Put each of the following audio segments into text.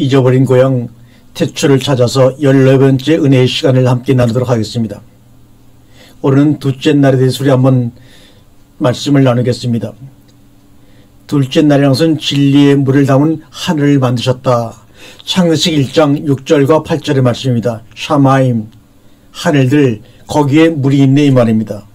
잊어버린 고향 태초를 찾아서 14번째 은혜의 시간을 함께 나누도록 하겠습니다. 오늘은 둘째 날에 대해서 우리 한번 말씀을 나누겠습니다. 둘째 날이라는 것은 진리의 물을 담은 하늘을 만드셨다. 창세기 1장 6절과 8절의 말씀입니다. 샤마임, 하늘들, 거기에 물이 있네 이 말입니다.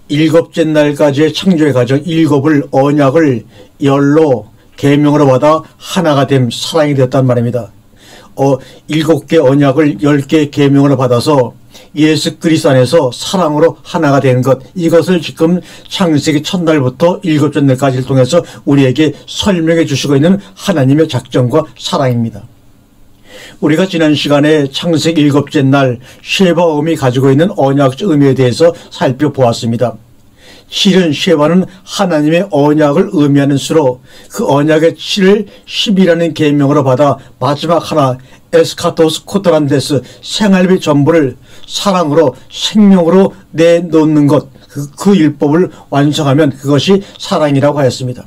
일곱째 날까지의 창조의 과정, 일곱을 언약을 열로 계명으로 받아 하나가 됨, 사랑이 되었단 말입니다. 7개 언약을 10개 계명으로 받아서 예수 그리스도 안에서 사랑으로 하나가 되는 것, 이것을 지금 창세기 첫날부터 일곱째 날까지를 통해서 우리에게 설명해 주시고 있는 하나님의 작정과 사랑입니다. 우리가 지난 시간에 창세기 일곱째 날 쉐바음이 가지고 있는 언약적 의미에 대해서 살펴보았습니다. 실은 쉐바는 하나님의 언약을 의미하는 수로 그 언약의 7을 10이라는 계명으로 받아 마지막 하나 에스카토스 코토란데스 생활비 전부를 사랑으로 생명으로 내놓는 것, 그 율법을 완성하면 그것이 사랑이라고 하였습니다.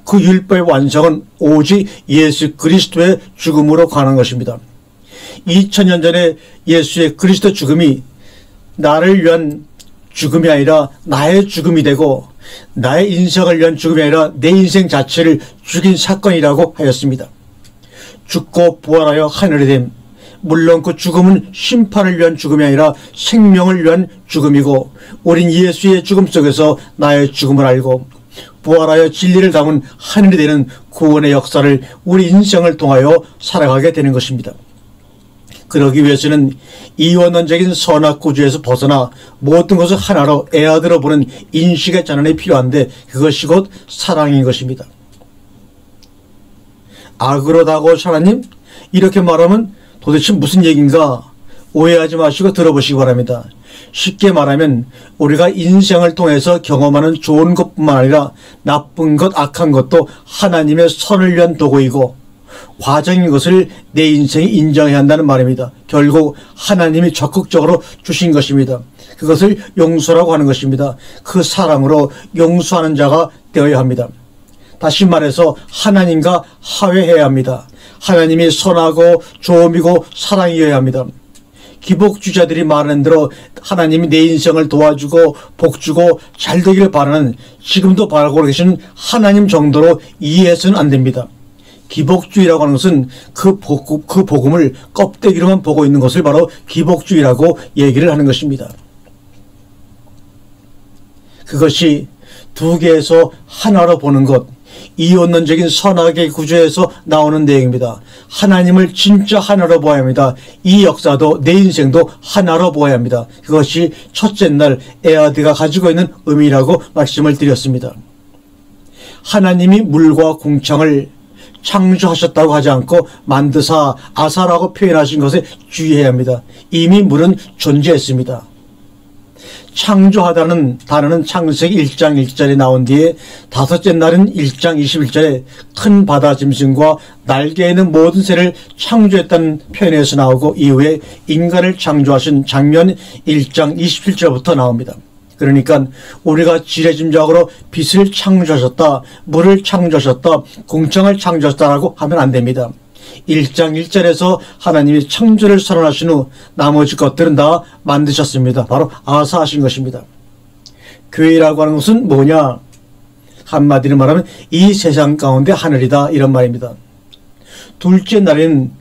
그 율법의 완성은 오직 예수 그리스도의 죽음으로 가는 것입니다. 2000년 전에 예수의 그리스도 죽음이 나를 위한 죽음이 아니라 나의 죽음이 되고 나의 인생을 위한 죽음이 아니라 내 인생 자체를 죽인 사건이라고 하였습니다. 죽고 부활하여 하늘에 됨, 물론 그 죽음은 심판을 위한 죽음이 아니라 생명을 위한 죽음이고 우린 예수의 죽음 속에서 나의 죽음을 알고 부활하여 진리를 담은 하늘이 되는 구원의 역사를 우리 인생을 통하여 살아가게 되는 것입니다. 그러기 위해서는 이원론적인 선악구조에서 벗어나 모든 것을 하나로 에아들어 보는 인식의 전환이 필요한데 그것이 곧 사랑인 것입니다. 악으로 다가오신 하나님, 이렇게 말하면 도대체 무슨 얘기인가 오해하지 마시고 들어보시기 바랍니다. 쉽게 말하면 우리가 인생을 통해서 경험하는 좋은 것뿐만 아니라 나쁜 것, 악한 것도 하나님의 선을 위한 도구이고 과정인 것을 내 인생이 인정해야 한다는 말입니다. 결국 하나님이 적극적으로 주신 것입니다. 그것을 용서라고 하는 것입니다. 그 사랑으로 용서하는 자가 되어야 합니다. 다시 말해서 하나님과 화해해야 합니다. 하나님이 선하고 좋음이고 사랑이어야 합니다. 기복주의자들이 말하는 대로 하나님이 내 인생을 도와주고 복주고 잘되기를 바라는, 지금도 바라고 계시는 하나님 정도로 이해해서는 안 됩니다. 기복주의라고 하는 것은 그 복음을 껍데기로만 보고 있는 것을 바로 기복주의라고 얘기를 하는 것입니다. 그것이 두 개에서 하나로 보는 것, 이원론적인 선악의 구조에서 나오는 내용입니다. 하나님을 진짜 하나로 보아야 합니다. 이 역사도 내 인생도 하나로 보아야 합니다. 그것이 첫째 날 에아드가 가지고 있는 의미라고 말씀을 드렸습니다. 하나님이 물과 궁창을 창조하셨다고 하지 않고 만드사 아사라고 표현하신 것에 주의해야 합니다. 이미 물은 존재했습니다. 창조하다는 단어는 창세기 1장 1절에 나온 뒤에 다섯째 날은 1장 21절에 큰 바다 짐승과 날개 있는 모든 새를 창조했다는 표현에서 나오고 이후에 인간을 창조하신 장면 1장 27절부터 나옵니다. 그러니까 우리가 지레짐작으로 빛을 창조하셨다, 물을 창조하셨다, 공창을 창조하셨다라고 하면 안 됩니다. 1장 1절에서 하나님이 창조를 선언하신 후 나머지 것들은 다 만드셨습니다. 바로 아사하신 것입니다. 교회라고 하는 것은 뭐냐? 한마디로 말하면 이 세상 가운데 하늘이다, 이런 말입니다. 둘째 날에는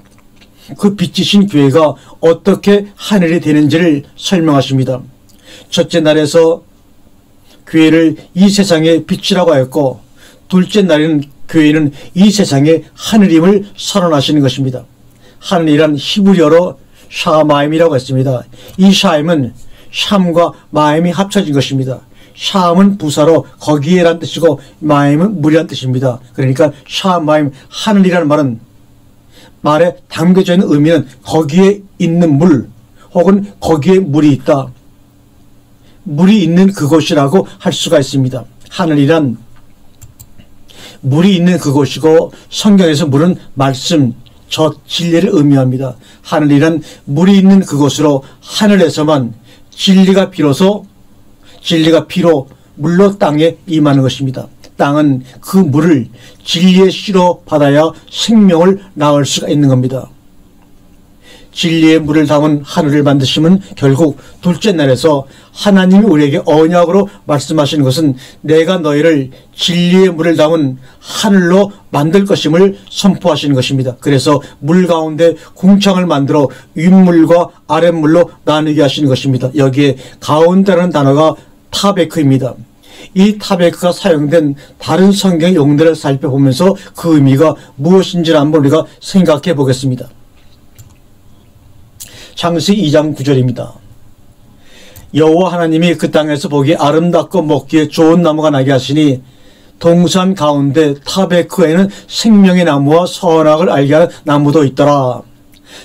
그 빛이신 교회가 어떻게 하늘이 되는지를 설명하십니다. 첫째 날에서 교회를 이 세상의 빛이라고 하였고 둘째 날에는 교회는 이 세상의 하늘임을 선언하시는 것입니다. 하늘이란 히브리어로 샤마임이라고 했습니다. 이 샤임은 샴과 마임이 합쳐진 것입니다. 샴은 부사로 거기에란 뜻이고 마임은 물이란 뜻입니다. 그러니까 샤마임, 하늘이라는 말은 말에 담겨져 있는 의미는 거기에 있는 물 혹은 거기에 물이 있다, 물이 있는 그곳이라고 할 수가 있습니다. 하늘이란 물이 있는 그곳이고 성경에서 물은 말씀, 진리를 의미합니다. 하늘이란 물이 있는 그곳으로 하늘에서만 진리가 비로 물로 땅에 임하는 것입니다. 땅은 그 물을 진리의 씨로 받아야 생명을 낳을 수가 있는 겁니다. 진리의 물을 담은 하늘을 만드심은 결국 둘째 날에서 하나님이 우리에게 언약으로 말씀하시는 것은 내가 너희를 진리의 물을 담은 하늘로 만들 것임을 선포하시는 것입니다. 그래서 물 가운데 궁창을 만들어 윗물과 아랫물로 나누게 하시는 것입니다. 여기에 가운데라는 단어가 타베크입니다. 이 타베크가 사용된 다른 성경 용어들을 살펴보면서 그 의미가 무엇인지를 한번 우리가 생각해 보겠습니다. 창세기 2장 9절입니다. 여호와 하나님이 그 땅에서 보기에 아름답고 먹기에 좋은 나무가 나게 하시니 동산 가운데 타베크에는 생명의 나무와 선악을 알게 하는 나무도 있더라.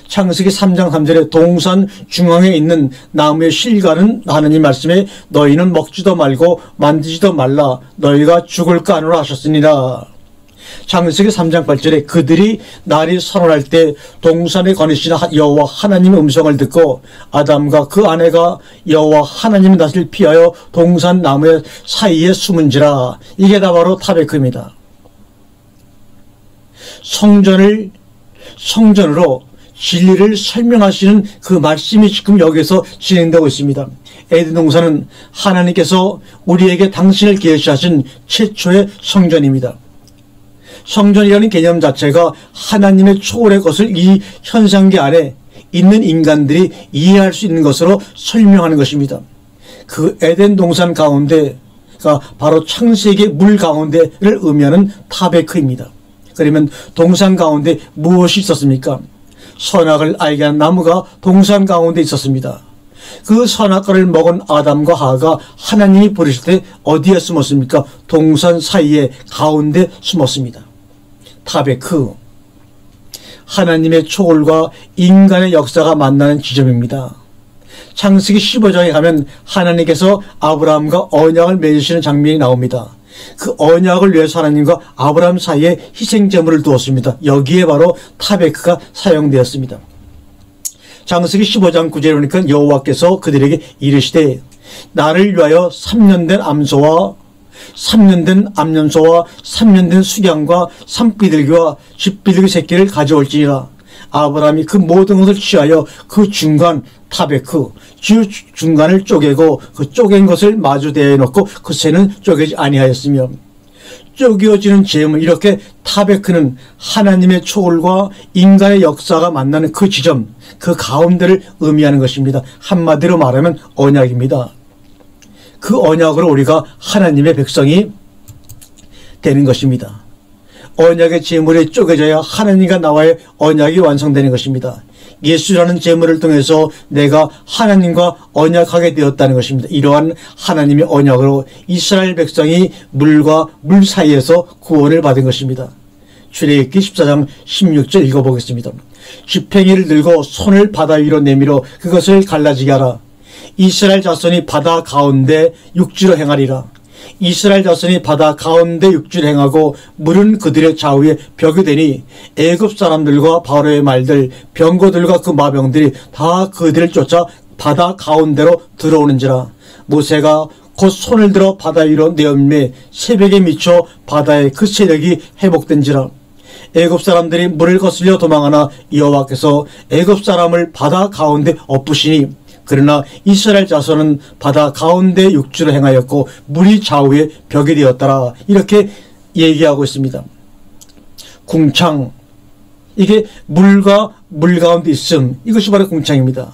창세기 3장 3절에 동산 중앙에 있는 나무의 실과는 하느님 말씀에 너희는 먹지도 말고 만지지도 말라 너희가 죽을까 하노라 하셨으니라. 창세기 3장 8절에 그들이 날이 선언할 때 동산에 거니신 여호와 하나님의 음성을 듣고 아담과 그 아내가 여호와 하나님의 낯을 피하여 동산 나무의 사이에 숨은지라. 이게 다 바로 타베크입니다. 성전으로 진리를 설명하시는 그 말씀이 지금 여기서 진행되고 있습니다. 에덴 동산은 하나님께서 우리에게 당신을 계시하신 최초의 성전입니다. 성전이라는 개념 자체가 하나님의 초월의 것을 이 현상계 안에 있는 인간들이 이해할 수 있는 것으로 설명하는 것입니다. 그 에덴 동산 가운데가 바로 창세기 물 가운데를 의미하는 타베크입니다. 그러면 동산 가운데 무엇이 있었습니까? 선악을 알게 하는 나무가 동산 가운데 있었습니다. 그 선악과를 먹은 아담과 하와가 하나님이 부르실 때 어디에 숨었습니까? 동산 사이에 가운데 숨었습니다. 타베크, 하나님의 초월과 인간의 역사가 만나는 지점입니다. 창세기 15장에 가면 하나님께서 아브라함과 언약을 맺으시는 장면이 나옵니다. 그 언약을 위해서 하나님과 아브라함 사이에 희생제물을 두었습니다. 여기에 바로 타베크가 사용되었습니다. 창세기 15장 9절에 보니까 여호와께서 그들에게 이르시되 나를 위하여 3년 된 암소와 3년 된 암염소와 3년 된 수양과 산비둘기와 쥐비둘기 새끼를 가져올지니라. 아브라함이 그 모든 것을 취하여 그 중간 타베크 중간을 쪼개고 그 쪼갠 것을 마주 대해 놓고 그 새는 쪼개지 아니하였으며 쪼개어지는 제물, 이렇게 타베크는 하나님의 초월과 인간의 역사가 만나는 그 지점, 그 가운데를 의미하는 것입니다. 한마디로 말하면 언약입니다. 그 언약으로 우리가 하나님의 백성이 되는 것입니다. 언약의 제물이 쪼개져야 하나님과 나와의 언약이 완성되는 것입니다. 예수라는 제물을 통해서 내가 하나님과 언약하게 되었다는 것입니다. 이러한 하나님의 언약으로 이스라엘 백성이 물과 물 사이에서 구원을 받은 것입니다. 출애굽기 14장 16절 읽어보겠습니다. 쥐팽이를 들고 손을 바다 위로 내밀어 그것을 갈라지게 하라. 이스라엘 자손이 바다 가운데 육지로 행하리라. 이스라엘 자손이 바다 가운데 육지를 행하고 물은 그들의 좌우에 벽이 되니 애굽 사람들과 바로의 말들 병거들과 그 마병들이 다 그들을 쫓아 바다 가운데로 들어오는지라. 모세가 곧 손을 들어 바다 위로 내어밀매 새벽에 미쳐 바다의 그 세력이 회복된지라. 애굽 사람들이 물을 거슬려 도망하나 여호와께서 애굽 사람을 바다 가운데 엎으시니 그러나 이스라엘 자손은 바다 가운데 육지로 행하였고 물이 좌우에 벽이 되었더라. 이렇게 얘기하고 있습니다. 궁창, 이게 물과 물 가운데 있음, 이것이 바로 궁창입니다.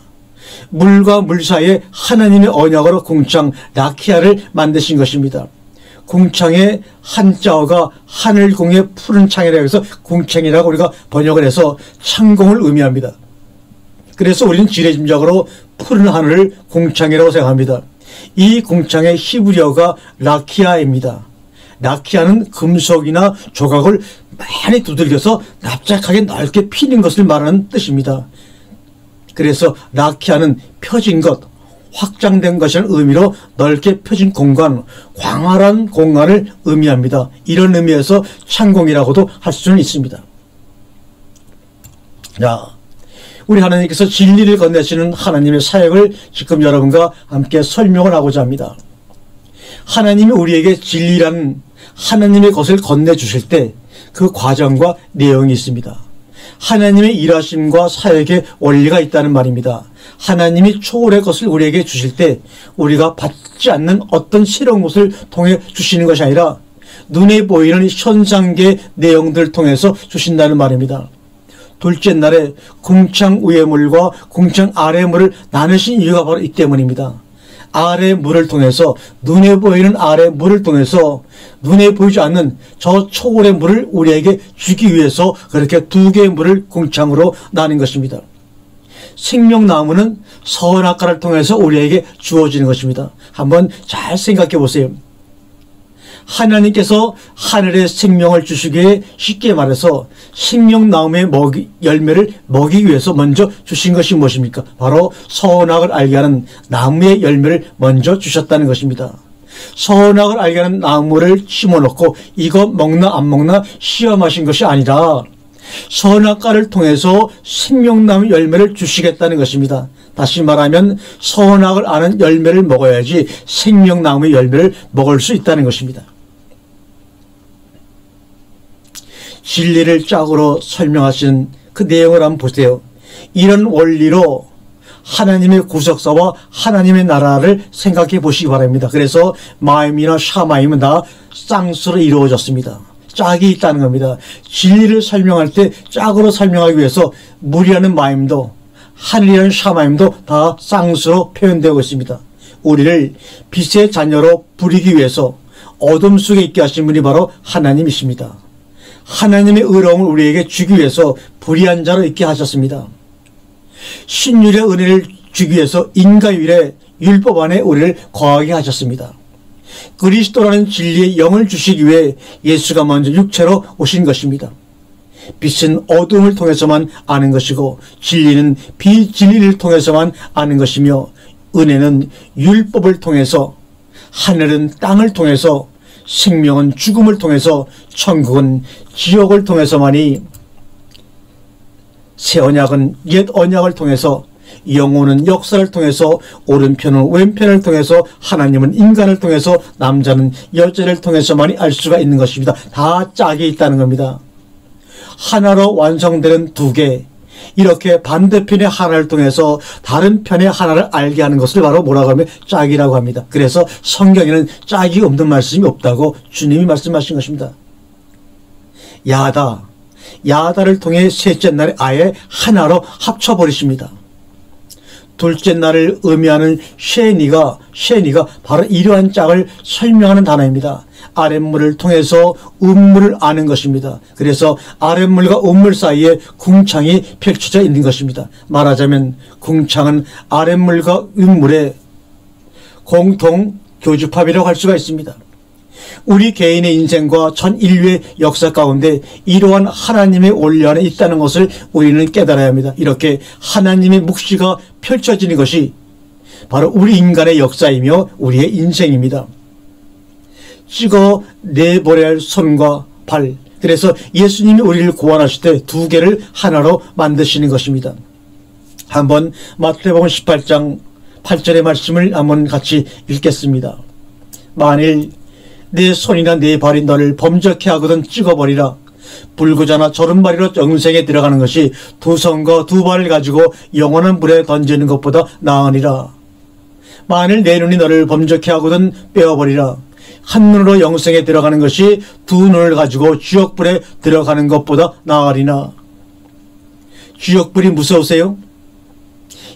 물과 물 사이에 하나님의 언약으로 궁창 라키아를 만드신 것입니다. 궁창의 한자어가 하늘공의 푸른 창이라고 해서 궁창이라고 우리가 번역을 해서 창공을 의미합니다. 그래서 우리는 지레짐작으로 푸른 하늘을 궁창이라고 생각합니다. 이 궁창의 히브리어가 라키아입니다. 라키아는 금속이나 조각을 많이 두들겨서 납작하게 넓게 피는 것을 말하는 뜻입니다. 그래서 라키아는 펴진 것, 확장된 것이라는 의미로 넓게 펴진 공간, 광활한 공간을 의미합니다. 이런 의미에서 창공이라고도 할 수는 있습니다. 자, 우리 하나님께서 진리를 건네시는 하나님의 사역을 지금 여러분과 함께 설명을 하고자 합니다. 하나님이 우리에게 진리라는 하나님의 것을 건네주실 때 그 과정과 내용이 있습니다. 하나님의 일하심과 사역의 원리가 있다는 말입니다. 하나님이 초월의 것을 우리에게 주실 때 우리가 받지 않는 어떤 새로운 것을 통해 주시는 것이 아니라 눈에 보이는 현상계 내용들을 통해서 주신다는 말입니다. 둘째 날에 궁창 위의 물과 궁창 아래의 물을 나누신 이유가 바로 이 때문입니다. 아래 물을 통해서, 눈에 보이는 아래 물을 통해서 눈에 보이지 않는 저 초월의 물을 우리에게 주기 위해서 그렇게 두 개의 물을 궁창으로 나눈 것입니다. 생명나무는 선악과를 통해서 우리에게 주어지는 것입니다. 한번 잘 생각해 보세요. 하나님께서 하늘의 생명을 주시기 위해, 쉽게 말해서 생명나무의 열매를 먹이기 위해서 먼저 주신 것이 무엇입니까? 바로 선악을 알게 하는 나무의 열매를 먼저 주셨다는 것입니다. 선악을 알게 하는 나무를 심어놓고 이거 먹나 안 먹나 시험하신 것이 아니라 선악과를 통해서 생명나무 열매를 주시겠다는 것입니다. 다시 말하면 선악을 아는 열매를 먹어야지 생명나무의 열매를 먹을 수 있다는 것입니다. 진리를 짝으로 설명하신 그 내용을 한번 보세요. 이런 원리로 하나님의 구속사와 하나님의 나라를 생각해 보시기 바랍니다. 그래서 마임이나 샤마임은 다 쌍수로 이루어졌습니다. 짝이 있다는 겁니다. 진리를 설명할 때 짝으로 설명하기 위해서 물이라는 마임도 하늘이라는 샤마임도 다 쌍수로 표현되고 있습니다. 우리를 빛의 자녀로 부리기 위해서 어둠 속에 있게 하신 분이 바로 하나님이십니다. 하나님의 의로움을 우리에게 주기 위해서 불의한 자로 있게 하셨습니다. 신율의 은혜를 주기 위해서 인간율의 율법 안에 우리를 거하게 하셨습니다. 그리스도라는 진리의 영을 주시기 위해 예수가 먼저 육체로 오신 것입니다. 빛은 어둠을 통해서만 아는 것이고 진리는 비진리를 통해서만 아는 것이며 은혜는 율법을 통해서, 하늘은 땅을 통해서, 생명은 죽음을 통해서, 천국은 지옥을 통해서만이, 새 언약은 옛 언약을 통해서, 영혼은 역사를 통해서, 오른편은 왼편을 통해서, 하나님은 인간을 통해서, 남자는 여자를 통해서만이 알 수가 있는 것입니다. 다 짝이 있다는 겁니다. 하나로 완성되는 두 개, 이렇게 반대편의 하나를 통해서 다른 편의 하나를 알게 하는 것을 바로 뭐라고 하면 짝이라고 합니다. 그래서 성경에는 짝이 없는 말씀이 없다고 주님이 말씀하신 것입니다. 야다를 통해 셋째 날에 아예 하나로 합쳐버리십니다. 둘째 날을 의미하는 쉐니가 바로 이러한 짝을 설명하는 단어입니다. 아랫물을 통해서 음물을 아는 것입니다. 그래서 아랫물과 음물 사이에 궁창이 펼쳐져 있는 것입니다. 말하자면 궁창은 아랫물과 음물의 공통 교집합이라고 할 수가 있습니다. 우리 개인의 인생과 전 인류의 역사 가운데 이러한 하나님의 원리 안에 있다는 것을 우리는 깨달아야 합니다. 이렇게 하나님의 묵시가 펼쳐지는 것이 바로 우리 인간의 역사이며 우리의 인생입니다. 찍어 내버려야 할 손과 발, 그래서 예수님이 우리를 구원하실 때 두 개를 하나로 만드시는 것입니다. 한번 마태복음 18장 8절의 말씀을 한번 같이 읽겠습니다. 만일 내 손이나 내 발이 너를 범죄케 하거든 찍어버리라. 불구자나 저른발이로 영생에 들어가는 것이 두 손과 두 발을 가지고 영원한 불에 던지는 것보다 나으니라. 만일 내 눈이 너를 범죄케 하거든 빼어버리라. 한 눈으로 영생에 들어가는 것이 두 눈을 가지고 지옥불에 들어가는 것보다 나으리나. 지옥불이 무서우세요?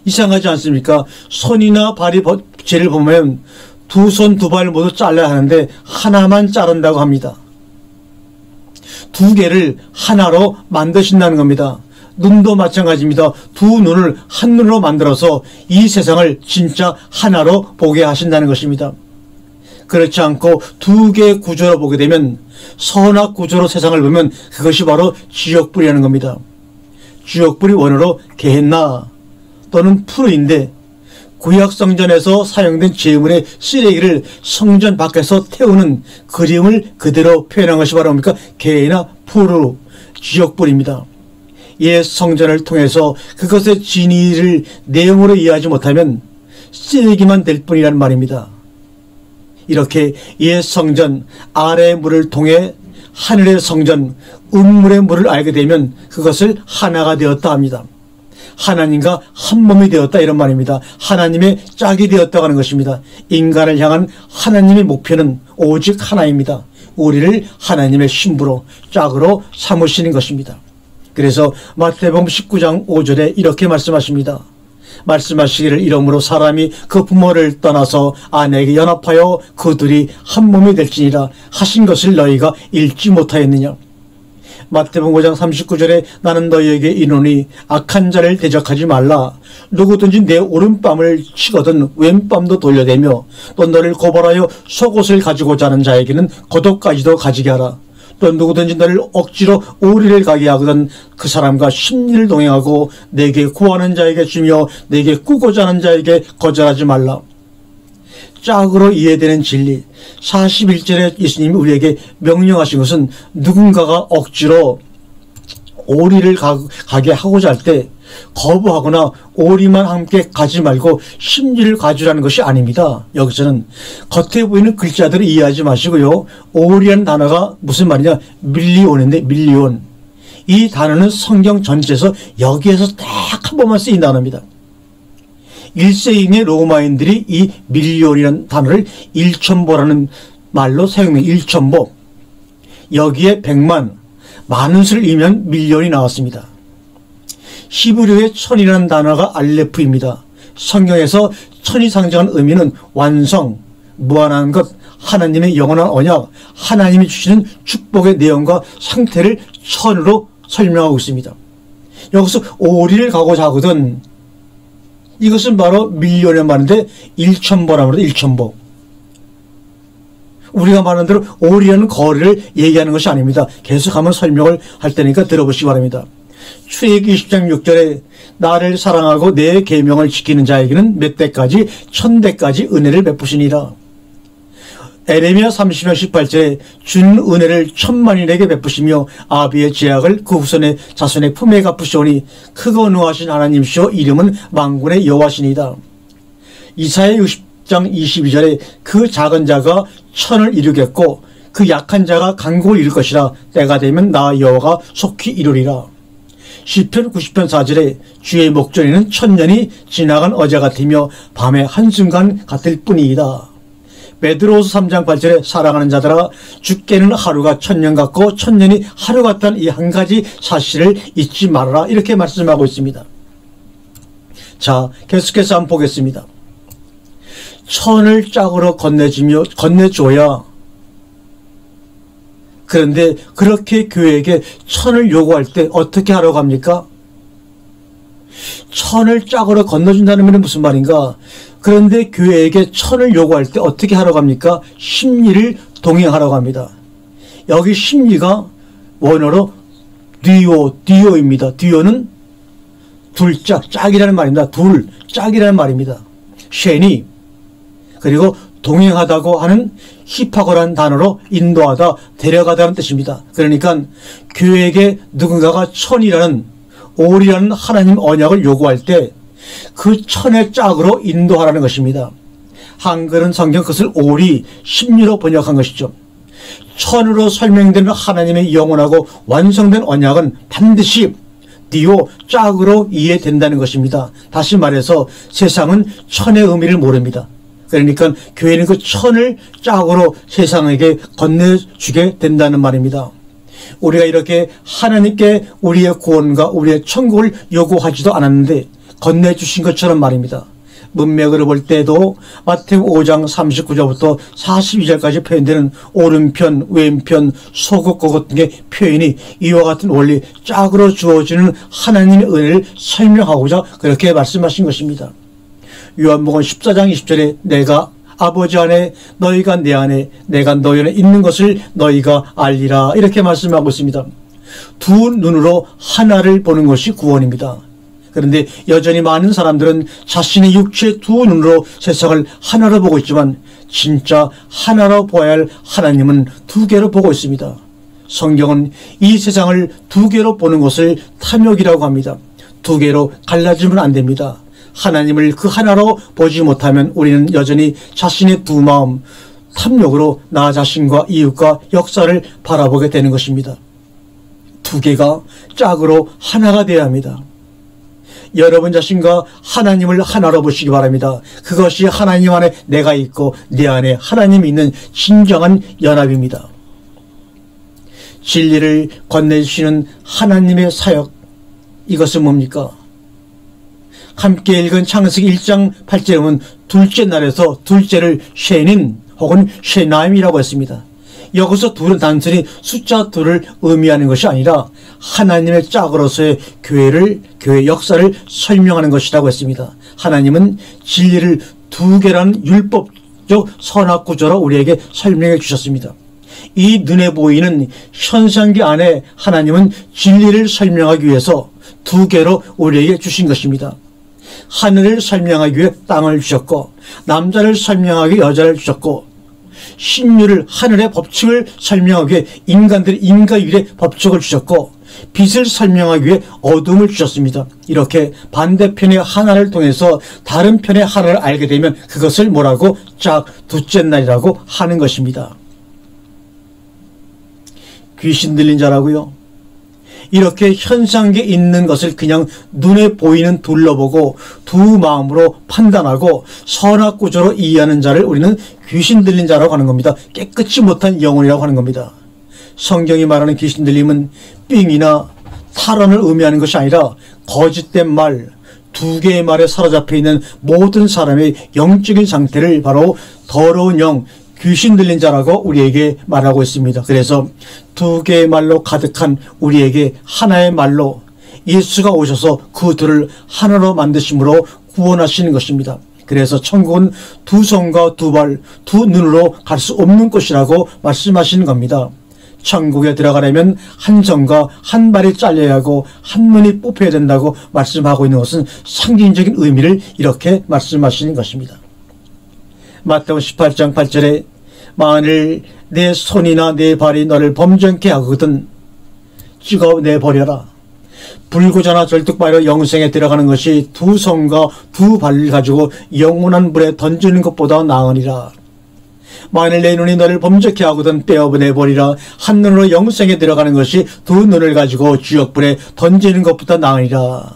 이상하지 않습니까? 손이나 발이 죄를 보면 두 손 두 발 모두 잘라야 하는데 하나만 자른다고 합니다. 두 개를 하나로 만드신다는 겁니다. 눈도 마찬가지입니다. 두 눈을 한 눈으로 만들어서 이 세상을 진짜 하나로 보게 하신다는 것입니다. 그렇지 않고 두 개의 구조로 보게 되면, 선악 구조로 세상을 보면 그것이 바로 지옥불이라는 겁니다. 지옥불이 원어로 게헨나 또는 푸르인데, 구약 성전에서 사용된 제물의 쓰레기를 성전 밖에서 태우는 그림을 그대로 표현한 것이 바로 뭡니까? 게헨나 푸르, 지옥불입니다. 옛 성전을 통해서 그것의 진위를 내용으로 이해하지 못하면 쓰레기만 될 뿐이라는 말입니다. 이렇게 옛 성전 아래의 물을 통해 하늘의 성전 음물의 물을 알게 되면 그것을 하나가 되었다 합니다. 하나님과 한 몸이 되었다 이런 말입니다. 하나님의 짝이 되었다고 하는 것입니다. 인간을 향한 하나님의 목표는 오직 하나입니다. 우리를 하나님의 신부로 짝으로 삼으시는 것입니다. 그래서 마태복음 19장 5절에 이렇게 말씀하십니다. 말씀하시기를 이러므로 사람이 그 부모를 떠나서 아내에게 연합하여 그들이 한 몸이 될지니라 하신 것을 너희가 읽지 못하였느냐. 마태복음 5장 39절에 나는 너희에게 이르노니 악한 자를 대적하지 말라. 누구든지 내 오른뺨을 치거든 왼뺨도 돌려대며 또 너를 고발하여 속옷을 가지고자 하는 자에게는 겉옷까지도 가지게 하라. 또 누구든지 너를 억지로 오리를 가게 하거든 그 사람과 심리를 동행하고 내게 구하는 자에게 주며 내게 꾸고자 하는 자에게 거절하지 말라. 짝으로 이해되는 진리. 41절에 예수님이 우리에게 명령하신 것은 누군가가 억지로 오리를 가게 하고자 할 때 거부하거나 오리만 함께 가지 말고 심리를 가지라는 것이 아닙니다. 여기서는 겉에 보이는 글자들을 이해하지 마시고요. 오리라는 단어가 무슨 말이냐, 밀리온인데 밀리온. 이 단어는 성경 전체에서 여기에서 딱 한 번만 쓰인 단어입니다. 1세기의 로마인들이 이 밀리온이라는 단어를 일천보라는 말로 사용해. 일천보. 여기에 100만, 많은 수를 이면 밀리온이 나왔습니다. 히브리어의 천이라는 단어가 알레프입니다. 성경에서 천이 상징하는 의미는 완성, 무한한 것, 하나님의 영원한 언약, 하나님이 주시는 축복의 내용과 상태를 천으로 설명하고 있습니다. 여기서 오리를 가고자 하거든 이것은 바로 밀리온의 말인데 일천보라고 합니다. 일천보. 우리가 말하는 대로 오리라는 거리를 얘기하는 것이 아닙니다. 계속하면 설명을 할 테니까 들어보시기 바랍니다. 출애굽기 20장 6절에 나를 사랑하고 내 계명을 지키는 자에게는 몇 대까지 1000대까지 은혜를 베푸시니라. 에레미야 30장 18절에 준 은혜를 1000만인에게 베푸시며 아비의 죄악을 그 후손의 자손의 품에 갚으시오니 크고 노하신 하나님이시오 이름은 만군의 여호와시니이다. 이사야 60장 22절에 그 작은 자가 천을 이루겠고 그 약한 자가 강국을 이룰 것이라. 때가 되면 나 여호와가 속히 이루리라. 시편 90편 4절에 주의 목전에는 1000년이 지나간 어제 같으며 밤의 한순간 같을 뿐이다. 베드로후서 3장 8절에 사랑하는 자들아 주께는 하루가 1000년 같고 1000년이 하루 같다는 이 한 가지 사실을 잊지 말아라. 이렇게 말씀하고 있습니다. 자, 계속해서 한번 보겠습니다. 천을 짝으로 건네줘야. 그런데 그렇게 교회에게 천을 요구할 때 어떻게 하라고 합니까? 천을 짝으로 건너준다는 말은 무슨 말인가? 그런데 교회에게 천을 요구할 때 어떻게 하라고 합니까? 심리를 동행하라고 합니다. 여기 심리가 원어로 디오입니다. 디오는 둘짝, 짝이라는 말입니다. 둘, 짝이라는 말입니다. 쉐니. 그리고 동행하다고 하는 히파고라는 단어로 인도하다, 데려가다는 뜻입니다. 그러니까 교회에게 누군가가 천이라는 오리라는 하나님 언약을 요구할 때 그 천의 짝으로 인도하라는 것입니다. 한글은 성경 그것을 오리, 심리로 번역한 것이죠. 천으로 설명되는 하나님의 영원하고 완성된 언약은 반드시 디오, 짝으로 이해된다는 것입니다. 다시 말해서 세상은 천의 의미를 모릅니다. 그러니까 교회는 그 천을 짝으로 세상에게 건네주게 된다는 말입니다. 우리가 이렇게 하나님께 우리의 구원과 우리의 천국을 요구하지도 않았는데 건네주신 것처럼 말입니다. 문맥으로 볼 때도 마태복음 5장 39절부터 42절까지 표현되는 오른편, 왼편, 소극, 고것 등의 표현이 이와 같은 원리 짝으로 주어지는 하나님의 은혜를 설명하고자 그렇게 말씀하신 것입니다. 요한복음 14장 20절에 내가 아버지 안에 너희가 내 안에 내가 너희 안에 있는 것을 너희가 알리라 이렇게 말씀하고 있습니다. 두 눈으로 하나를 보는 것이 구원입니다. 그런데 여전히 많은 사람들은 자신의 육체의 두 눈으로 세상을 하나로 보고 있지만 진짜 하나로 보아야 할 하나님은 두 개로 보고 있습니다. 성경은 이 세상을 두 개로 보는 것을 탐욕이라고 합니다. 두 개로 갈라지면 안 됩니다. 하나님을 그 하나로 보지 못하면 우리는 여전히 자신의 두 마음, 탐욕으로 나 자신과 이웃과 역사를 바라보게 되는 것입니다. 두 개가 짝으로 하나가 되어야 합니다. 여러분 자신과 하나님을 하나로 보시기 바랍니다. 그것이 하나님 안에 내가 있고 내 안에 하나님이 있는 진정한 연합입니다. 진리를 건네주시는 하나님의 사역, 이것은 뭡니까? 함께 읽은 창세기 1장 8절에 보면 둘째 날에서 둘째를 쉐닌 혹은 쉐나임이라고 했습니다. 여기서 둘은 단순히 숫자 둘을 의미하는 것이 아니라 하나님의 짝으로서의 교회 역사를 설명하는 것이라고 했습니다. 하나님은 진리를 두 개라는 율법적 선악 구조로 우리에게 설명해 주셨습니다. 이 눈에 보이는 현상계 안에 하나님은 진리를 설명하기 위해서 두 개로 우리에게 주신 것입니다. 하늘을 설명하기 위해 땅을 주셨고, 남자를 설명하기 위해 여자를 주셨고, 신유를, 하늘의 법칙을 설명하기 위해 인간들의 인과율의 법칙을 주셨고, 빛을 설명하기 위해 어둠을 주셨습니다. 이렇게 반대편의 하나를 통해서 다른 편의 하나를 알게 되면 그것을 뭐라고? 짝 둘째 날이라고 하는 것입니다. 귀신 들린 자라고요? 이렇게 현상계 있는 것을 그냥 눈에 보이는 둘로 보고 두 마음으로 판단하고 선악구조로 이해하는 자를 우리는 귀신 들린 자라고 하는 겁니다. 깨끗이 못한 영혼이라고 하는 겁니다. 성경이 말하는 귀신 들림은 삥이나 탈원을 의미하는 것이 아니라 거짓된 말, 두 개의 말에 사로잡혀 있는 모든 사람의 영적인 상태를 바로 더러운 영, 귀신 들린 자라고 우리에게 말하고 있습니다. 그래서 두 개의 말로 가득한 우리에게 하나의 말로 예수가 오셔서 그 둘을 하나로 만드심으로 구원하시는 것입니다. 그래서 천국은 두 손과 두 발, 두 눈으로 갈 수 없는 곳이라고 말씀하시는 겁니다. 천국에 들어가려면 한 손과 한 발이 잘려야 하고 한 눈이 뽑혀야 된다고 말씀하고 있는 것은 상징적인 의미를 이렇게 말씀하시는 것입니다. 마태복음 18장 8절에 만일 내 손이나 내 발이 너를 범죄케 하거든 찍어내버려라. 불구자나 절뚝발로 영생에 들어가는 것이 두 손과 두 발을 가지고 영원한 불에 던지는 것보다 나으니라. 만일 내 눈이 너를 범죄케 하거든 빼어내버리라. 한 눈으로 영생에 들어가는 것이 두 눈을 가지고 지옥불에 던지는 것보다 나으니라.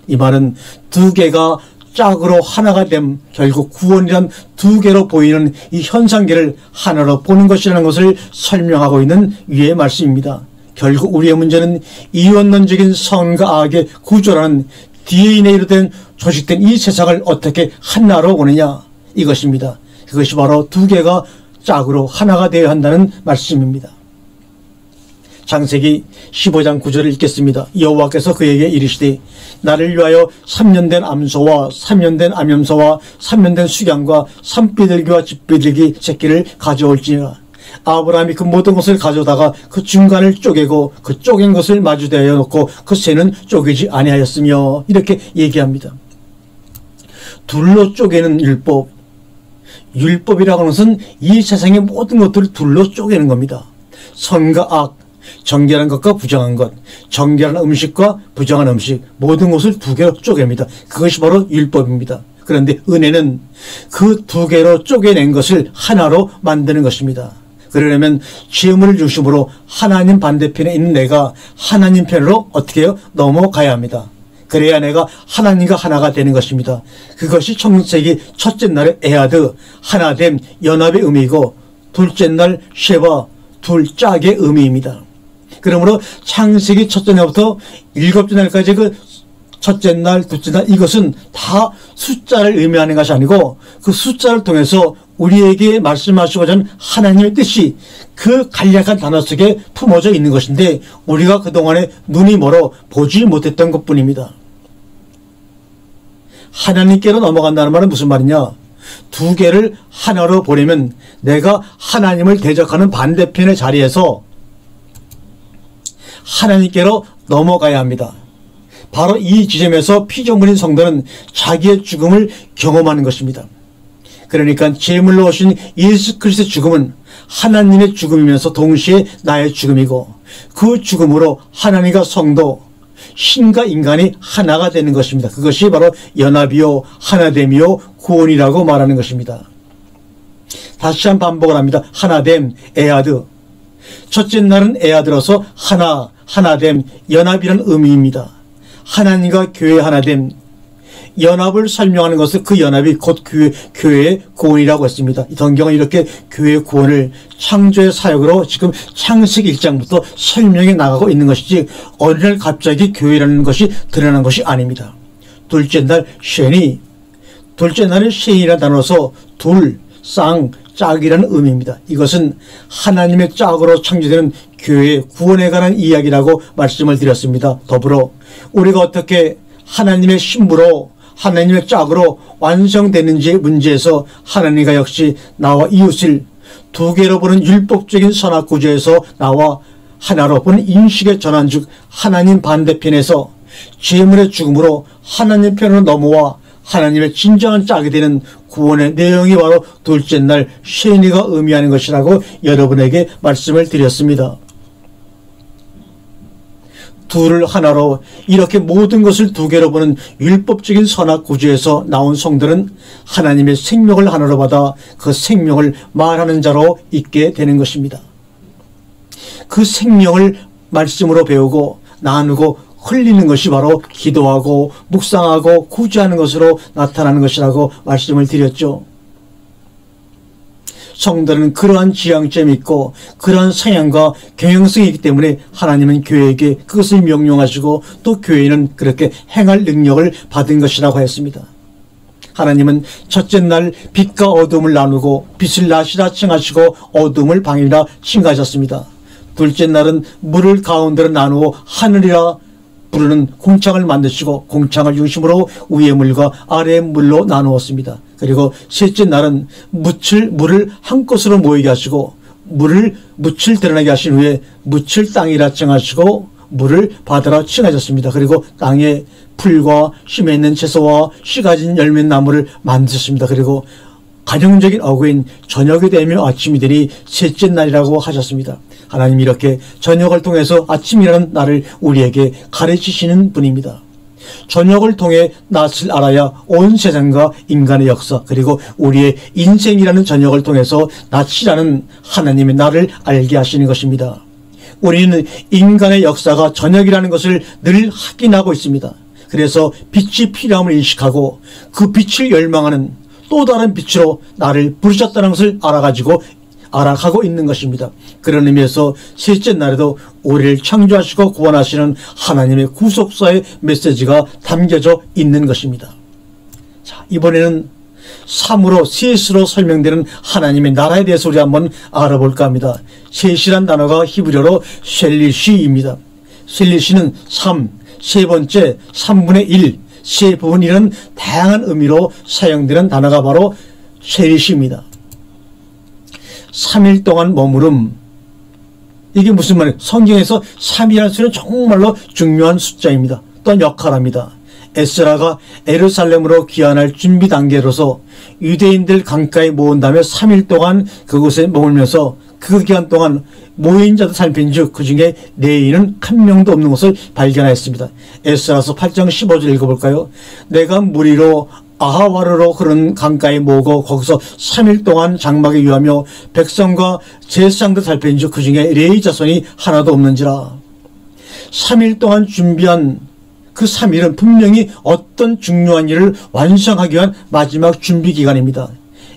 이 말은 두 개가 짝으로 하나가 됨, 결국 구원이란 두 개로 보이는 이 현상계를 하나로 보는 것이라는 것을 설명하고 있는 위의 말씀입니다. 결국 우리의 문제는 이원론적인 선과 악의 구조라는 DNA로 된 조직된 이 세상을 어떻게 하나로 보느냐, 이것입니다. 그것이 바로 두 개가 짝으로 하나가 되어야 한다는 말씀입니다. 창세기 15장 9절을 읽겠습니다. 여호와께서 그에게 이르시되 나를 위하여 3년 된 암소와 3년 된 암염소와 3년 된 수양과 산비둘기와 집비둘기 새끼를 가져올지니라. 아브라함이 그 모든 것을 가져다가 그 중간을 쪼개고 그 쪼갠 것을 마주대어 놓고 그 새는 쪼개지 아니하였으며, 이렇게 얘기합니다. 둘로 쪼개는 율법, 율법이라고 하는 것은 이 세상의 모든 것들을 둘로 쪼개는 겁니다. 선과 악, 정결한 것과 부정한 것, 정결한 음식과 부정한 음식, 모든 것을 두 개로 쪼갭니다. 그것이 바로 율법입니다. 그런데 은혜는 그 두 개로 쪼개낸 것을 하나로 만드는 것입니다. 그러려면 재물을 중심으로 하나님 반대편에 있는 내가 하나님 편으로 어떻게 해요? 넘어가야 합니다. 그래야 내가 하나님과 하나가 되는 것입니다. 그것이 창세기 첫째 날의 에하드, 하나됨, 연합의 의미이고, 둘째 날 쉐바, 둘 짝의 의미입니다. 그러므로 창세기 첫째 날부터 일곱째 날까지 그 첫째 날, 둘째 날, 이것은 다 숫자를 의미하는 것이 아니고 그 숫자를 통해서 우리에게 말씀하시고자 하는 하나님의 뜻이 그 간략한 단어 속에 품어져 있는 것인데 우리가 그동안에 눈이 멀어 보지 못했던 것뿐입니다. 하나님께로 넘어간다는 말은 무슨 말이냐? 두 개를 하나로 보려면 내가 하나님을 대적하는 반대편의 자리에서 하나님께로 넘어가야 합니다. 바로 이 지점에서 피조물인 성도는 자기의 죽음을 경험하는 것입니다. 그러니까 제물로 오신 예수 그리스도의 죽음은 하나님의 죽음이면서 동시에 나의 죽음이고, 그 죽음으로 하나님과 성도, 신과 인간이 하나가 되는 것입니다. 그것이 바로 연합이요 하나됨이요 구원이라고 말하는 것입니다. 다시 한 반복을 합니다. 하나됨, 에하드. 첫째 날은 에하드로서 하나됨, 연합이라는 의미입니다. 하나님과 교회 하나됨, 연합을 설명하는 것은 그 연합이 곧 교회의 구원이라고 했습니다. 이 성경은 이렇게 교회의 구원을 창조의 사역으로 지금 창세기 1장부터 설명해 나가고 있는 것이지 어느 날 갑자기 교회라는 것이 드러난 것이 아닙니다. 둘째 날 쉐니, 둘째 날은 쉐니라는 단어로서 둘, 쌍, 짝이라는 의미입니다. 이것은 하나님의 짝으로 창조되는 교회의 구원에 관한 이야기라고 말씀을 드렸습니다. 더불어 우리가 어떻게 하나님의 신부로 하나님의 짝으로 완성되는지의 문제에서 하나님과 역시 나와 이웃을 두 개로 보는 율법적인 선악 구조에서 나와 하나로 보는 인식의 전환 즉 하나님 반대편에서 죄물의 죽음으로 하나님 편으로 넘어와 하나님의 진정한 짝이 되는 구원의 내용이 바로 둘째 날 쉐니가 의미하는 것이라고 여러분에게 말씀을 드렸습니다. 둘을 하나로 이렇게 모든 것을 두 개로 보는 율법적인 선악 구조에서 나온 성들은 하나님의 생명을 하나로 받아 그 생명을 말하는 자로 있게 되는 것입니다. 그 생명을 말씀으로 배우고 나누고 흘리는 것이 바로 기도하고 묵상하고 구제하는 것으로 나타나는 것이라고 말씀을 드렸죠. 성도는 그러한 지향점이 있고 그러한 성향과 경영성이 있기 때문에 하나님은 교회에게 그것을 명령하시고 또 교회는 그렇게 행할 능력을 받은 것이라고 했습니다. 하나님은 첫째 날 빛과 어둠을 나누고 빛을 낮이라 칭하시고 어둠을 밤이라 칭하셨습니다. 둘째 날은 물을 가운데로 나누어 하늘이라 부르는 공창을 만드시고 공창을 중심으로 위의 물과 아래의 물로 나누었습니다. 그리고 셋째 날은 물을 한곳으로 모이게 하시고 묻을 드러나게 하신 후에 묻을 땅이라 칭하시고 물을 바다라 칭하셨습니다. 그리고 땅에 풀과 심에 있는 채소와 씨 가진 열매 나무를 만드셨습니다. 그리고 가정적인 어구인 저녁이 되며 아침이 되니 셋째 날이라고 하셨습니다. 하나님 이렇게 저녁을 통해서 아침이라는 날을 우리에게 가르치시는 분입니다. 저녁을 통해 낯을 알아야 온 세상과 인간의 역사 그리고 우리의 인생이라는 저녁을 통해서 낯이라는 하나님의 나를 알게 하시는 것입니다. 우리는 인간의 역사가 저녁이라는 것을 늘 확인하고 있습니다. 그래서 빛이 필요함을 인식하고 그 빛을 열망하는 또 다른 빛으로 나를 부르셨다는 것을 알아가고 있는 것입니다. 그런 의미에서 셋째 날에도 우리를 창조하시고 구원하시는 하나님의 구속사의 메시지가 담겨져 있는 것입니다. 자, 이번에는 3으로 셋으로 설명되는 하나님의 나라에 대해서 우리 한번 알아볼까 합니다. 셋이란 단어가 히브리어로 셀리시입니다. 셀리시는 3, 세 번째 3분의 1, 세 부분이라는 다양한 의미로 사용되는 단어가 바로 셀리시입니다. 3일 동안 머무름. 이게 무슨 말이에요? 성경에서 3이라는 수는 정말로 중요한 숫자입니다. 또한 역할합니다. 에스라가 예루살렘으로 귀환할 준비 단계로서 유대인들 강가에 모은 다음에 3일 동안 그곳에 머물면서 그 기간 동안 모인 자도 살핀 즉 그 중에 레위인은 한 명도 없는 것을 발견하였습니다. 에스라서 8장 15절 읽어볼까요? 내가 무리로 아하와르로 흐르는 강가에 모으고 거기서 3일 동안 장막에 유하며 백성과 제사장도 살핀 즉 그 중에 레위 자손이 하나도 없는지라. 3일 동안 준비한 그 3일은 분명히 어떤 중요한 일을 완성하기 위한 마지막 준비 기간입니다.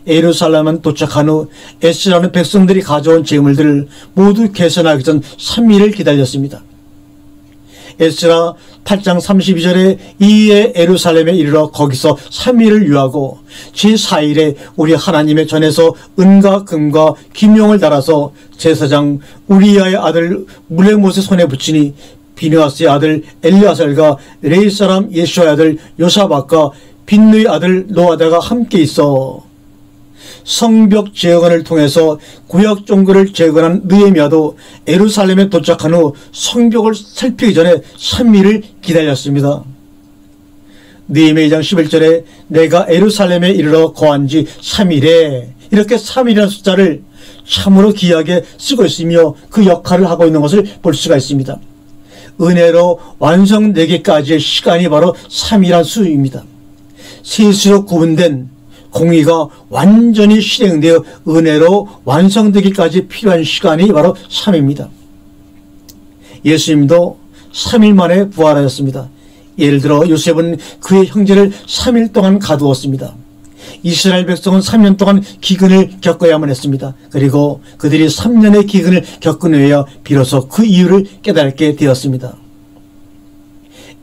예루살렘은 도착한 후 에스라는 백성들이 가져온 제물들을 모두 개선하기 전 3일을 기다렸습니다. 에스라 8장 32절에 이에 예루살렘에 이르러 거기서 3일을 유하고 제4일에 우리 하나님의 전에서 은과 금과 기명을 달아서 제사장 우리야의 아들 물레못의 손에 붙이니 비느하스의 아들 엘리아살과 레위 사람 예수아의 아들 요사박과 빈누의 아들 노아다가 함께 있어 성벽 재건을 통해서 구약 종교를 재건한 느헤미야도 예루살렘에 도착한 후 성벽을 살피기 전에 3일을 기다렸습니다. 느헤미야 2장 11절에 내가 예루살렘에 이르러 거한 지 3일에 이렇게 3일이라는 숫자를 참으로 귀하게 쓰고 있으며 그 역할을 하고 있는 것을 볼 수가 있습니다. 은혜로 완성되기까지의 시간이 바로 3이라는 수입니다. 셋으로 구분된 공의가 완전히 실행되어 은혜로 완성되기까지 필요한 시간이 바로 3일입니다. 예수님도 3일 만에 부활하셨습니다. 예를 들어 요셉은 그의 형제를 3일 동안 가두었습니다. 이스라엘 백성은 3년 동안 기근을 겪어야만 했습니다. 그리고 그들이 3년의 기근을 겪은 후에야 비로소 그 이유를 깨닫게 되었습니다.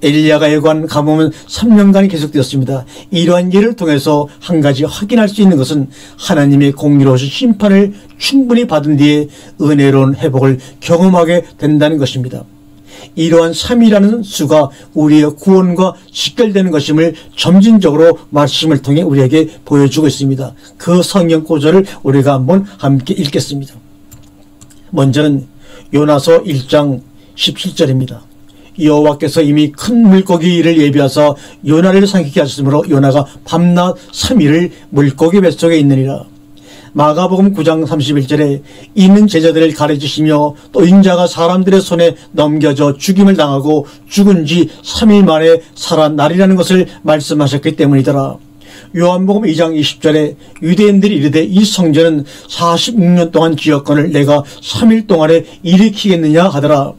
엘리야가 예고한 가뭄은 3년간 계속되었습니다. 이러한 예를 통해서 한 가지 확인할 수 있는 것은 하나님의 공의로우신 심판을 충분히 받은 뒤에 은혜로운 회복을 경험하게 된다는 것입니다. 이러한 3이라는 수가 우리의 구원과 직결되는 것임을 점진적으로 말씀을 통해 우리에게 보여주고 있습니다. 그 성경 구절을 우리가 한번 함께 읽겠습니다. 먼저는 요나서 1장 17절입니다. 여호와께서 이미 큰 물고기를 예비하사 요나를 삼키게 하셨으므로 요나가 밤낮 3일을 물고기 뱃속에 있느니라. 마가복음 9장 31절에 있는 제자들을 가르치시며 또 인자가 사람들의 손에 넘겨져 죽임을 당하고 죽은 지 3일 만에 살아나리라는 것을 말씀하셨기 때문이더라. 요한복음 2장 20절에 유대인들이 이르되 이 성전은 46년 동안 지었거늘 내가 3일 동안에 일으키겠느냐 하더라.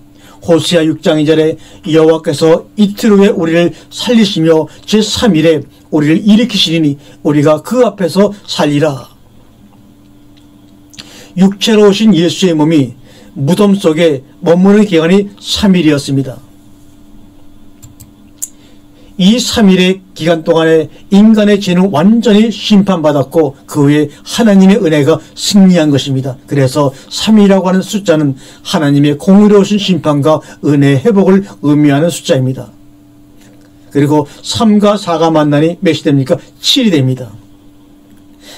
호세아 6장 2절에 여호와께서 이틀 후에 우리를 살리시며 제3일에 우리를 일으키시리니 우리가 그 앞에서 살리라. 육체로 오신 예수의 몸이 무덤 속에 머무는 기간이 3일이었습니다. 이 3일의 기간 동안에 인간의 죄는 완전히 심판받았고 그 후에 하나님의 은혜가 승리한 것입니다. 그래서 3이라고 하는 숫자는 하나님의 공의로우신 심판과 은혜의 회복을 의미하는 숫자입니다. 그리고 3과 4가 만나니 몇이 됩니까? 7이 됩니다.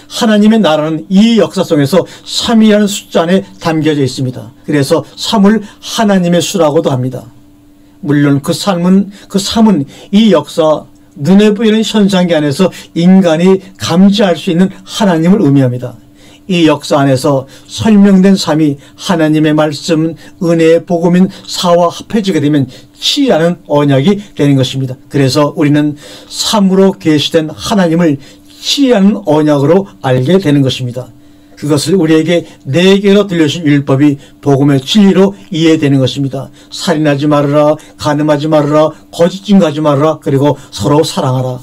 하나님의 나라는 이 역사 속에서 3이라는 숫자 안에 담겨져 있습니다. 그래서 3을 하나님의 수라고도 합니다. 물론 그 3은 이 역사, 눈에 보이는 현상계 안에서 인간이 감지할 수 있는 하나님을 의미합니다. 이 역사 안에서 설명된 3이 하나님의 말씀, 은혜의 복음인 4와 합해지게 되면 7이라는 언약이 되는 것입니다. 그래서 우리는 3으로 계시된 하나님을 7이라는 언약으로 알게 되는 것입니다. 그것을 우리에게 4개로 들려주신 율법이 복음의 진리로 이해되는 것입니다. 살인하지 말아라, 간음하지 말아라, 거짓 증거하지 말아라, 그리고 서로 사랑하라.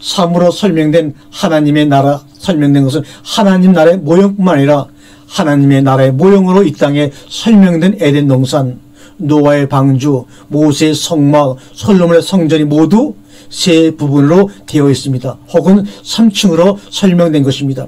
3으로 설명된 하나님의 나라, 설명된 것은 하나님 나라의 모형뿐만 아니라 하나님의 나라의 모형으로 이 땅에 설명된 에덴 동산, 노아의 방주, 모세의 성막, 솔로몬의 성전이 모두 세 부분으로 되어 있습니다. 혹은 3층으로 설명된 것입니다.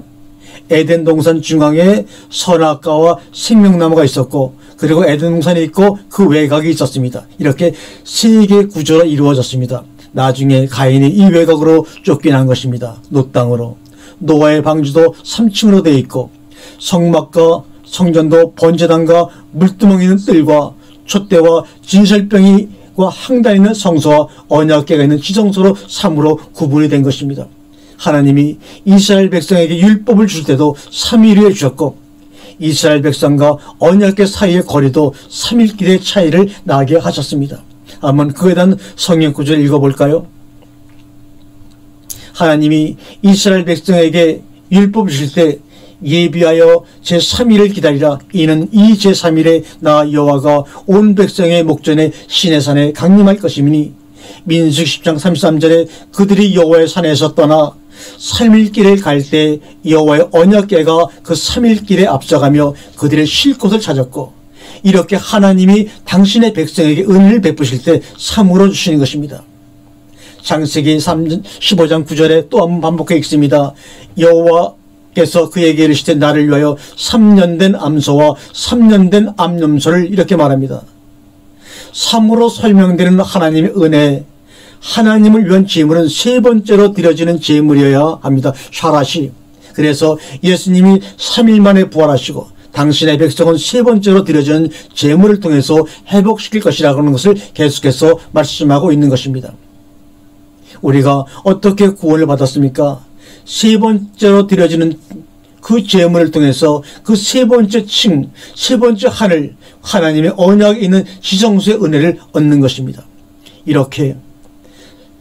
에덴 동산 중앙에 선악과와 생명나무가 있었고 그리고 에덴 동산이 있고 그 외곽이 있었습니다. 이렇게 세 개의 구조로 이루어졌습니다. 나중에 가인이 이 외곽으로 쫓겨난 것입니다. 노 땅으로. 노아의 방주도 3층으로 되어 있고 성막과 성전도 번제단과 물두멍이 있는 뜰과 촛대와 진설병이와 항단 있는 성소와 언약궤가 있는 지성소로 3으로 구분이 된 것입니다. 하나님이 이스라엘 백성에게 율법을 줄 때도 3일에 주셨고 이스라엘 백성과 언약궤 사이의 거리도 3일길의 차이를 나게 하셨습니다. 한번 그에 대한 성경 구절을 읽어볼까요? 하나님이 이스라엘 백성에게 율법을 주실 때 예비하여 제3일을 기다리라. 이는 이 제3일에 나 여호와가 온 백성의 목전에 시내산에 강림할 것이니 민수기 10장 33절에 그들이 여호와의 산에서 떠나 3일길을 갈 때 여호와의 언약궤가 그 3일길에 앞서가며 그들의 쉴 곳을 찾았고 이렇게 하나님이 당신의 백성에게 은혜를 베푸실 때 3으로 주시는 것입니다. 창세기 15장 9절에 또 한번 반복해 읽습니다. 여호와께서 그에게 이르시되 나를 위하여 3년 된 암소와 3년 된 암염소를 이렇게 말합니다. 3으로 설명되는 하나님의 은혜, 하나님을 위한 제물은 세 번째로 드려지는 제물이어야 합니다. 샤라시. 그래서 예수님이 3일 만에 부활하시고 당신의 백성은 세 번째로 드려지는 제물을 통해서 회복시킬 것이라고 하는 것을 계속해서 말씀하고 있는 것입니다. 우리가 어떻게 구원을 받았습니까? 세 번째로 드려지는 그 제물을 통해서 그 세 번째 층, 세 번째 하늘, 하나님의 언약에 있는 지성소의 은혜를 얻는 것입니다. 이렇게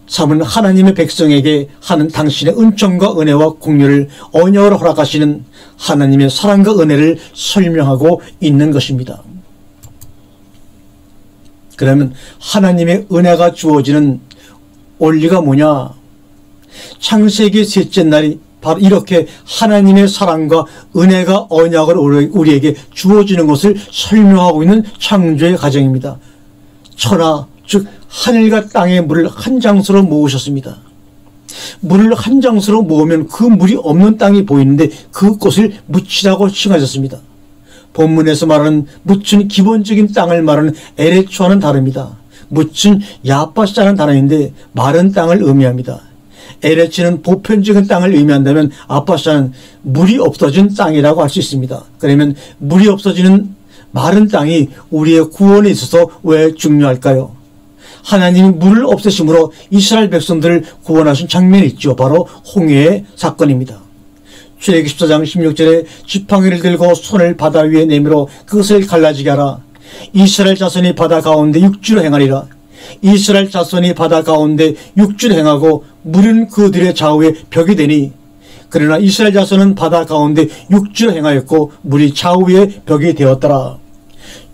삼은 하나님의 백성에게 하는 당신의 은총과 은혜와 공유를 언약으로 허락하시는 하나님의 사랑과 은혜를 설명하고 있는 것입니다. 그러면 하나님의 은혜가 주어지는 원리가 뭐냐? 창세기 셋째 날이 바로 이렇게 하나님의 사랑과 은혜가 언약으로 우리에게 주어지는 것을 설명하고 있는 창조의 과정입니다. 천하 즉 하늘과 땅의 물을 한 장소로 모으셨습니다. 물을 한 장소로 모으면 그 물이 없는 땅이 보이는데 그곳을 묻히라고 칭하셨습니다. 본문에서 말하는 묻힌 기본적인 땅을 말하는 에레초와는 다릅니다. 묻힌 야빠시라는 단어인데 마른 땅을 의미합니다. 에레치는 보편적인 땅을 의미한다면 아빠시는 물이 없어진 땅이라고 할 수 있습니다. 그러면 물이 없어지는 마른 땅이 우리의 구원에 있어서 왜 중요할까요? 하나님이 물을 없애심으로 이스라엘 백성들을 구원하신 장면이 있죠. 바로 홍해의 사건입니다. 출애굽기 14장 16절에 지팡이를 들고 손을 바다 위에 내밀어 그것을 갈라지게 하라. 이스라엘 자손이 바다 가운데 육지로 행하리라. 이스라엘 자손이 바다 가운데 육지로 행하고 물은 그들의 좌우에 벽이 되니 그러나 이스라엘 자손은 바다 가운데 육지로 행하였고 물이 좌우에 벽이 되었더라.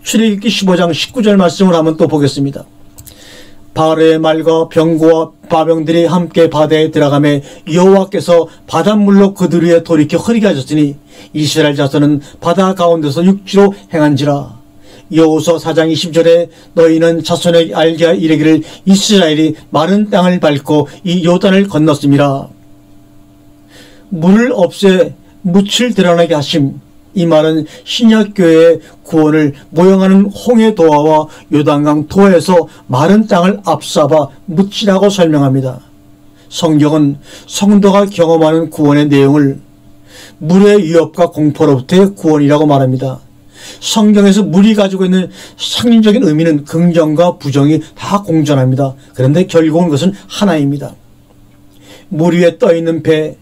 출애굽기 15장 19절 말씀을 한번 또 보겠습니다. 바로의 말과 병거와 바병들이 함께 바다에 들어가매 여호와께서 바닷물로 그들 위에 돌이켜 흐리게 하셨으니 이스라엘 자손은 바다 가운데서 육지로 행한지라. 여호수아 4장 20절에 너희는 자손에게 알게 이르기를 이스라엘이 마른 땅을 밟고 이 요단을 건넜음이라. 물을 없애 묻힐 드러나게 하심. 이 말은 신약교회의 구원을 모형하는 홍해도화와 요단강 도화에서 마른 땅을 앞잡아 묻히라고 설명합니다. 성경은 성도가 경험하는 구원의 내용을 물의 위협과 공포로부터의 구원이라고 말합니다. 성경에서 물이 가지고 있는 상징적인 의미는 긍정과 부정이 다 공존합니다. 그런데 결국은 그것은 하나입니다. 물 위에 떠있는 배,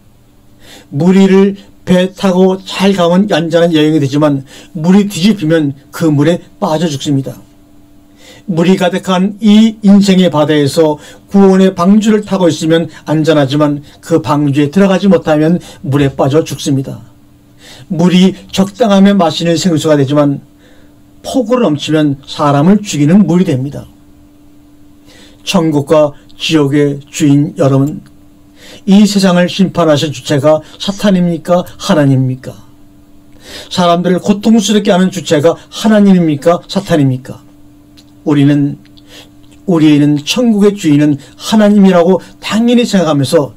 물 위를 배 타고 잘 가면 얌전한 여행이 되지만 물이 뒤집히면 그 물에 빠져 죽습니다. 물이 가득한 이 인생의 바다에서 구원의 방주를 타고 있으면 안전하지만 그 방주에 들어가지 못하면 물에 빠져 죽습니다. 물이 적당하면 마시는 생수가 되지만 폭우로 넘치면 사람을 죽이는 물이 됩니다. 천국과 지옥의 주인 여러분, 이 세상을 심판하신 주체가 사탄입니까? 하나님입니까? 사람들을 고통스럽게 하는 주체가 하나님입니까? 사탄입니까? 우리는 천국의 주인은 하나님이라고 당연히 생각하면서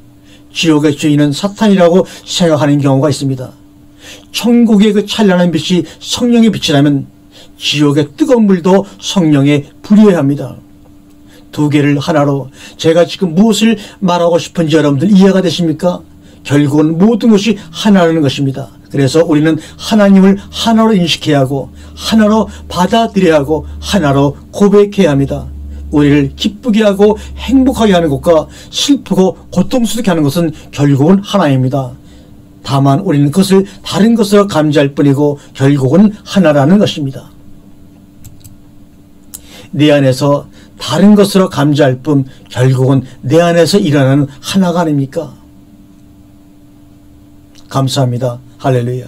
지옥의 주인은 사탄이라고 생각하는 경우가 있습니다. 천국의 그 찬란한 빛이 성령의 빛이라면 지옥의 뜨거운 물도 성령에 불이어야 합니다. 두 개를 하나로, 제가 지금 무엇을 말하고 싶은지 여러분들 이해가 되십니까? 결국은 모든 것이 하나라는 것입니다. 그래서 우리는 하나님을 하나로 인식해야 하고 하나로 받아들여야 하고 하나로 고백해야 합니다. 우리를 기쁘게 하고 행복하게 하는 것과 슬프고 고통스럽게 하는 것은 결국은 하나입니다. 다만 우리는 그것을 다른 것으로 감지할 뿐이고 결국은 하나라는 것입니다. 내 안에서 다른 것으로 감지할 뿐 결국은 내 안에서 일어나는 하나가 아닙니까? 감사합니다. 할렐루야.